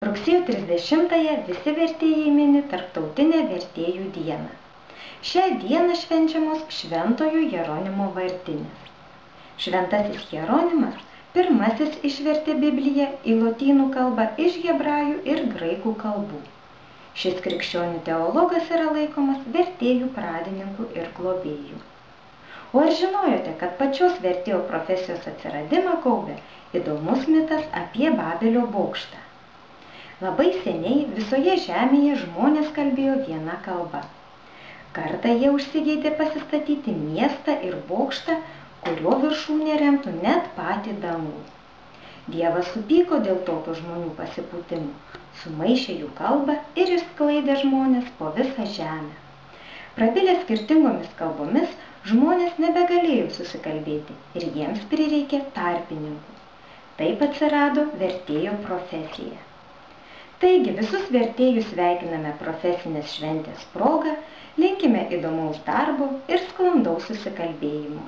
Rugsėjo 30-ąją visi vertėjai mini Tarptautinę vertėjų dieną. Šią dieną švenčiamos Šventojo Jeronimo vardinės. Šventasis Jeronimas pirmasis išvertė Bibliją į lotynų kalbą iš hebrajų ir graikų kalbų. Šis krikščionių teologas yra laikomas vertėjų pradininku ir globėju. O ar žinojote, kad pačios vertėjo profesijos atsiradimą kaupia įdomus mitas apie Babelio bokštą? Labai seniai visoje žemėje žmonės kalbėjo viena kalba. Kartą jie užsigeidė pasistatyti miestą ir bokštą, kurio viršūnė remtų net patį dangų. Dievas supyko dėl tokio žmonių pasipūtimų, sumaišė jų kalbą ir išsklaidė žmonės po visą žemę. Prabilę skirtingomis kalbomis, žmonės nebegalėjo susikalbėti ir jiems prireikė tarpininkų. Taip atsirado vertėjo profesija. Taigi visus vertėjus sveikiname profesinės šventės proga, linkime įdomaus darbo ir sklandaus susikalbėjimo.